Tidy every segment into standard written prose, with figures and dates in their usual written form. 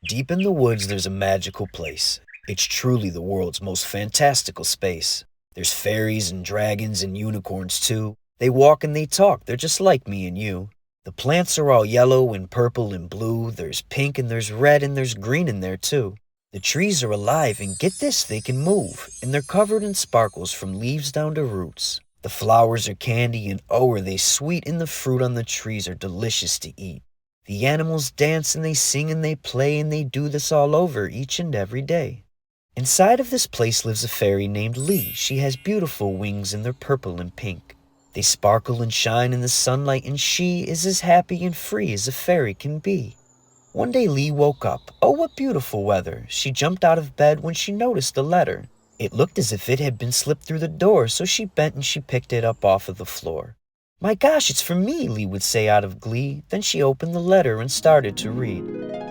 Deep in the woods, there's a magical place. It's truly the world's most fantastical space. There's fairies and dragons and unicorns too. They walk and they talk, they're just like me and you. The plants are all yellow and purple and blue. There's pink and there's red and there's green in there too. The trees are alive and get this, they can move. And they're covered in sparkles from leaves down to roots. The flowers are candy and oh, are they sweet, and the fruit on the trees are delicious to eat. The animals dance and they sing and they play and they do this all over each and every day. Inside of this place lives a fairy named Lee. She has beautiful wings and they're purple and pink. They sparkle and shine in the sunlight and she is as happy and free as a fairy can be. One day Lee woke up. Oh, what beautiful weather. She jumped out of bed when she noticed a letter. It looked as if it had been slipped through the door, so she bent and she picked it up off of the floor. "My gosh, it's for me," Lee would say out of glee. Then she opened the letter and started to read.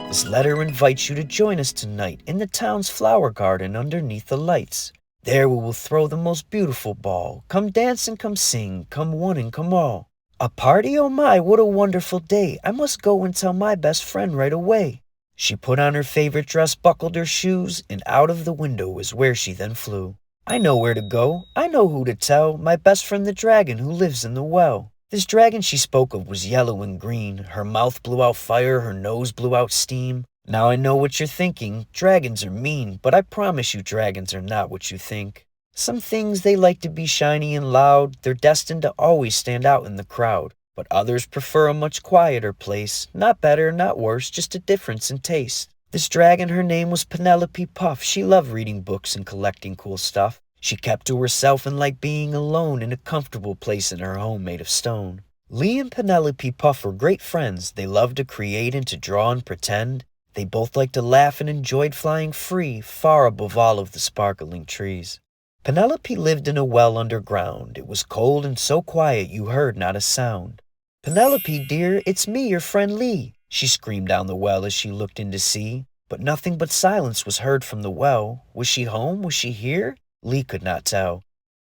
"This letter invites you to join us tonight in the town's flower garden underneath the lights. There we will throw the most beautiful ball. Come dance and come sing, come one and come all. A party? Oh my, what a wonderful day. I must go and tell my best friend right away." She put on her favorite dress, buckled her shoes, and out of the window was where she then flew. "I know where to go. I know who to tell. My best friend the dragon who lives in the well." This dragon she spoke of was yellow and green. Her mouth blew out fire, her nose blew out steam. Now I know what you're thinking. Dragons are mean, but I promise you dragons are not what you think. Some things they like to be shiny and loud. They're destined to always stand out in the crowd. But others prefer a much quieter place. Not better, not worse, just a difference in taste. This dragon, her name was Penelope Puff. She loved reading books and collecting cool stuff. She kept to herself and liked being alone in a comfortable place in her home made of stone. Lee and Penelope Puff were great friends. They loved to create and to draw and pretend. They both liked to laugh and enjoyed flying free, far above all of the sparkling trees. Penelope lived in a well underground. It was cold and so quiet you heard not a sound. "Penelope, dear, it's me, your friend Lee," she screamed down the well as she looked in to see. But nothing but silence was heard from the well. Was she home? Was she here? Lee could not tell.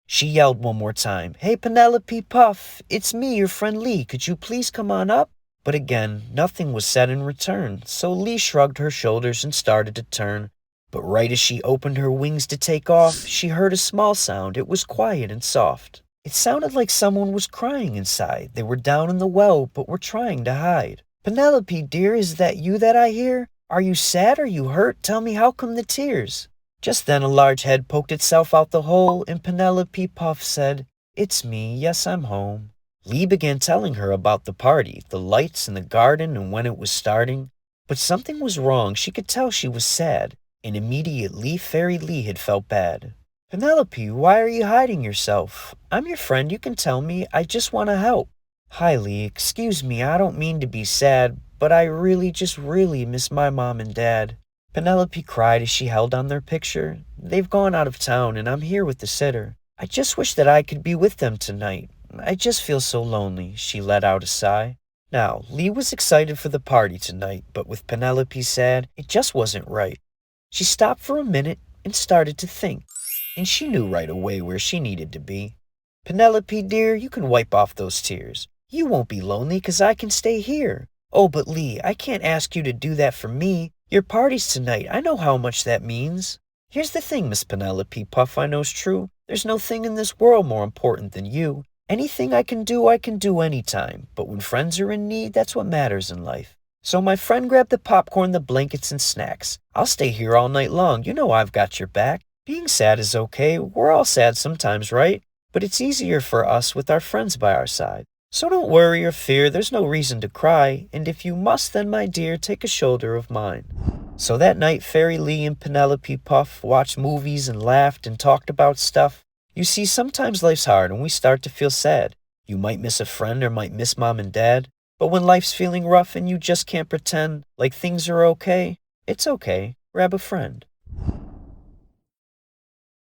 She yelled one more time, "Hey, Penelope Puff, it's me, your friend Lee. Could you please come on up?" But again, nothing was said in return, so Lee shrugged her shoulders and started to turn. But right as she opened her wings to take off, she heard a small sound. It was quiet and soft. It sounded like someone was crying inside. They were down in the well, but were trying to hide. "Penelope, dear, is that you that I hear? Are you sad? Are you hurt? Tell me, how come the tears?" Just then a large head poked itself out the hole, and Penelope Puff said, "It's me, yes, I'm home." Lee began telling her about the party, the lights and the garden and when it was starting. But something was wrong. She could tell she was sad, and immediately Fairy Lee had felt bad. "Penelope, why are you hiding yourself? I'm your friend, you can tell me. I just want to help." "Hi, Lee, excuse me, I don't mean to be sad, but I really, just really miss my mom and dad." Penelope cried as she held on their picture. "They've gone out of town and I'm here with the sitter. I just wish that I could be with them tonight. I just feel so lonely," she let out a sigh. Now, Lee was excited for the party tonight, but with Penelope sad, it just wasn't right. She stopped for a minute and started to think, and she knew right away where she needed to be. "Penelope, dear, you can wipe off those tears. You won't be lonely 'cause I can stay here." "Oh, but Lee, I can't ask you to do that for me. Your party's tonight. I know how much that means." "Here's the thing, Miss Penelope Puff, I know's true. There's no thing in this world more important than you. Anything I can do anytime. But when friends are in need, that's what matters in life. So my friend, grab the popcorn, the blankets, and snacks. I'll stay here all night long. You know I've got your back. Being sad is okay. We're all sad sometimes, right? But it's easier for us with our friends by our side. So don't worry or fear. There's no reason to cry. And if you must, then, my dear, take a shoulder of mine." So that night, Fairy Lee and Penelope Puff watched movies and laughed and talked about stuff. You see, sometimes life's hard and we start to feel sad. You might miss a friend or might miss mom and dad. But when life's feeling rough and you just can't pretend like things are okay, it's okay. Grab a friend.